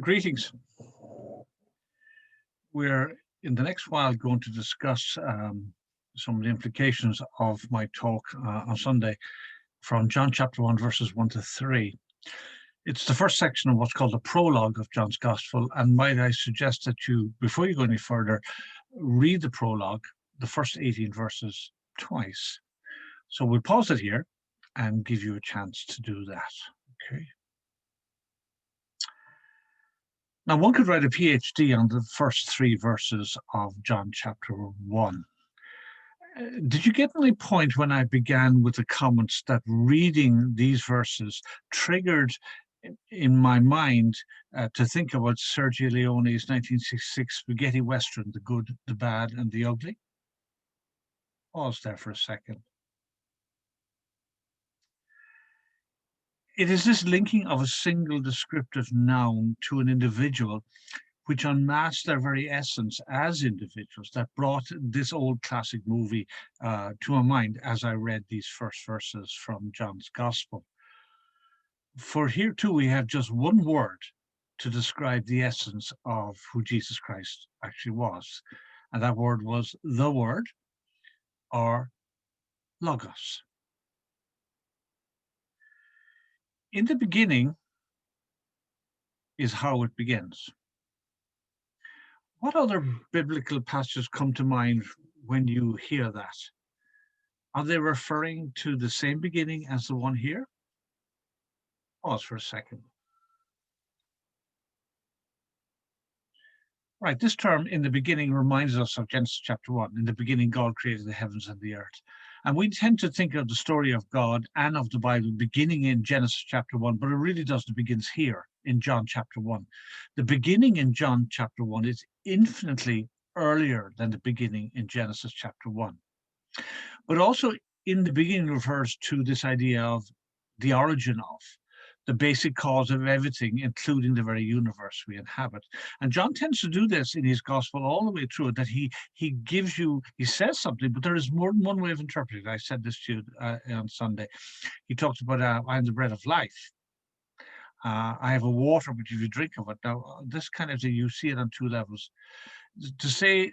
Greetings. We're in the next while going to discuss some of the implications of my talk on Sunday from John chapter 1, verses 1 to 3. It's the first section of what's called the prologue of John's Gospel, and might I suggest that you, before you go any further, read the prologue, the first 18 verses, twice. So we'll pause it here and give you a chance to do that. Okay. Now, one could write a PhD on the first three verses of John chapter 1. Did you get my point when I began with the comments that reading these verses triggered in my mind to think about Sergio Leone's 1966 spaghetti western, The Good, the Bad, and the Ugly? Pause there for a second. It is this linking of a single descriptive noun to an individual which unmasks their very essence as individuals that brought this old classic movie to my mind as I read these first verses from John's Gospel. For here too we have just one word to describe the essence of who Jesus Christ actually was, and that word was the Word, or Logos. In the beginning is how it begins. What other biblical passages come to mind when you hear that? Are they referring to the same beginning as the one here? Pause for a second. Right, this term "in the beginning" reminds us of Genesis chapter 1. In the beginning, God created the heavens and the earth. And we tend to think of the story of God and of the Bible beginning in Genesis chapter 1, but it really doesn't. It begins here in John chapter 1. The beginning in John chapter 1 is infinitely earlier than the beginning in Genesis chapter 1. But also in the beginning refers to this idea of the origin of, the basic cause of everything, including the very universe we inhabit. And John tends to do this in his gospel all the way through, that he gives you, he says something, but there is more than one way of interpreting it. I said this to you on Sunday. He talks about, I am the bread of life. I have a water which if you drink of it. Now, this kind of thing, you see it on two levels. To say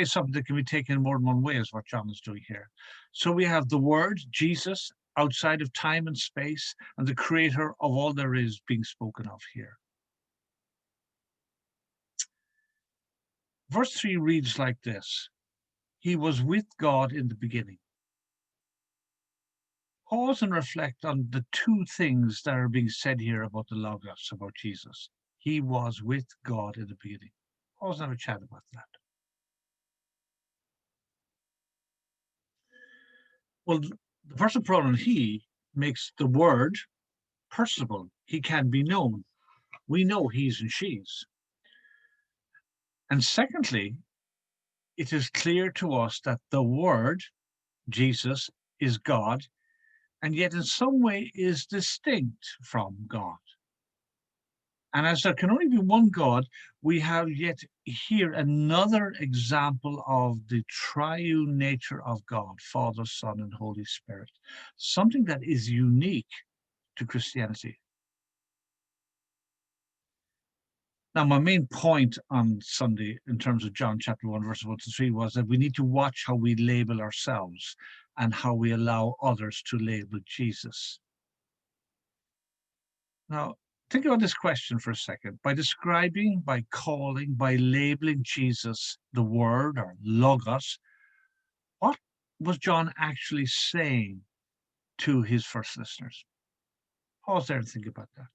something that can be taken in more than one way is what John is doing here. So we have the Word, Jesus, outside of time and space, and the creator of all there is being spoken of here. Verse 3 reads like this: He was with God in the beginning. Pause and reflect on the two things that are being said here about the Logos, about Jesus. He was with God in the beginning. Pause and have a chat about that. Well, the person pronoun he makes the word personable. He can be known. We know he's and she's. And secondly, it is clear to us that the Word, Jesus, is God, and yet in some way is distinct from God. And as there can only be one God, we have yet here another example of the triune nature of God, Father, Son, and Holy Spirit, something that is unique to Christianity. Now, my main point on Sunday in terms of John chapter 1, verse 1 to 3 was that we need to watch how we label ourselves and how we allow others to label Jesus. Now, think about this question for a second. By describing, by calling, by labeling Jesus the Word, or Logos, what was John actually saying to his first listeners? Pause there and think about that.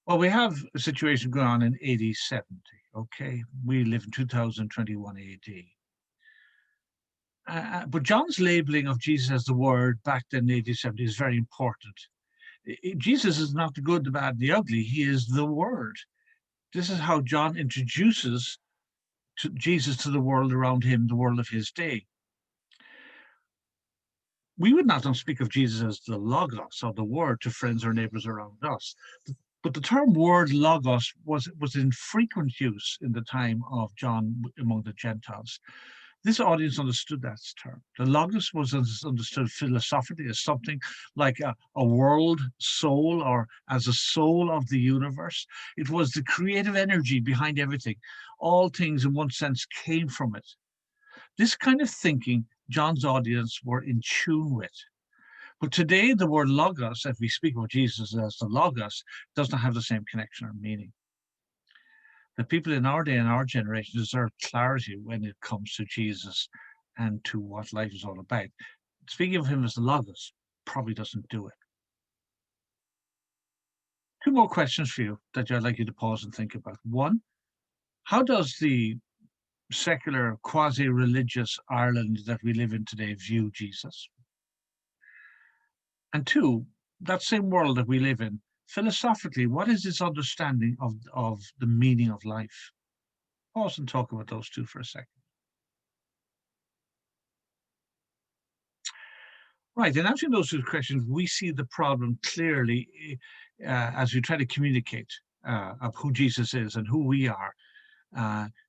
Well, we have a situation going on in AD 70, okay? We live in 2021 AD. But John's labeling of Jesus as the Word back then in AD 70 is very important. Jesus is not the good, the bad, the ugly. He is the Word. This is how John introduces Jesus to the world around him, the world of his day. We would not speak of Jesus as the Logos, or the Word, to friends or neighbors around us. But the term word Logos was in frequent use in the time of John among the Gentiles. This audience understood that term. The logos was understood philosophically as something like a world soul, or as a soul of the universe. It was the creative energy behind everything. All things, in one sense, came from it. This kind of thinking John's audience were in tune with. But today, the word logos, if we speak of Jesus as the logos, does not have the same connection or meaning. The people in our day and our generation deserve clarity when it comes to Jesus and to what life is all about. Speaking of him as the logos probably doesn't do it. Two more questions for you that I'd like you to pause and think about. One, how does the secular, quasi-religious Ireland that we live in today view Jesus? And two, that same world that we live in, philosophically, what is its understanding of the meaning of life? Pause and talk about those two for a second. Right, in answering those two questions, we see the problem clearly as we try to communicate of who Jesus is and who we are,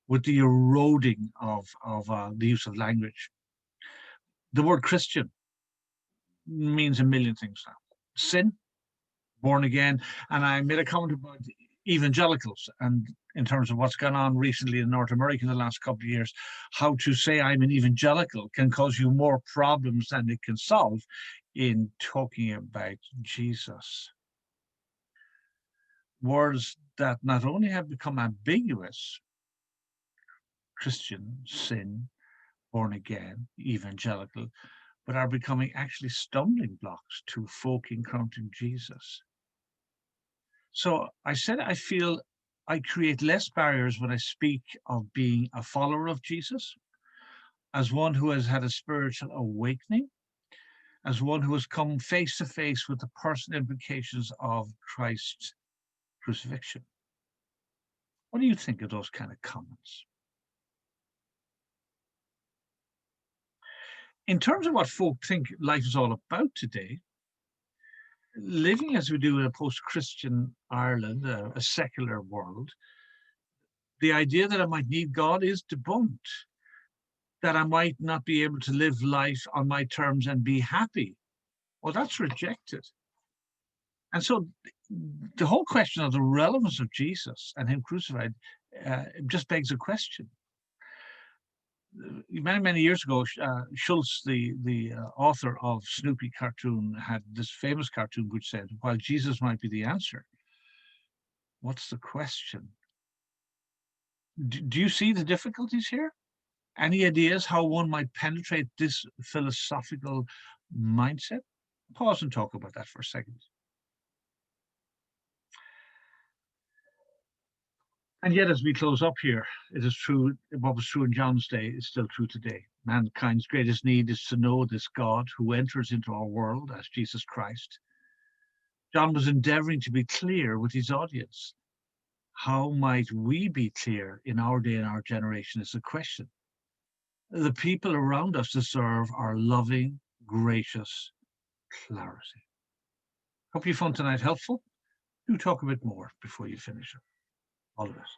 with the eroding of the use of language. The word Christian means a million things now. Sin, born again, and I made a comment about evangelicals and in terms of what's gone on recently in North America in the last couple of years, how to say I'm an evangelical can cause you more problems than it can solve in talking about Jesus. Words that not only have become ambiguous, Christian, sin, born again, evangelical, but are becoming actually stumbling blocks to folk encountering Jesus. So I said I feel I create less barriers when I speak of being a follower of Jesus, as one who has had a spiritual awakening, as one who has come face to face with the personal implications of Christ's crucifixion. What do you think of those kind of comments? In terms of what folk think life is all about today, living as we do in a post-Christian Ireland, a secular world, the idea that I might need God is debunked, that I might not be able to live life on my terms and be happy. Well, that's rejected. And so the whole question of the relevance of Jesus and him crucified just begs a question. Many years ago, Schultz, the author of Snoopy cartoon, had this famous cartoon which said, while Jesus might be the answer, what's the question? Do you see the difficulties here? Any ideas how one might penetrate this philosophical mindset? Pause and talk about that for a second. And yet, as we close up here, it is true, what was true in John's day is still true today. Mankind's greatest need is to know this God who enters into our world as Jesus Christ. John was endeavoring to be clear with his audience. How might we be clear in our day and our generation is the question. The people around us deserve our loving, gracious clarity. Hope you found tonight helpful. Do talk a bit more before you finish it. All the best.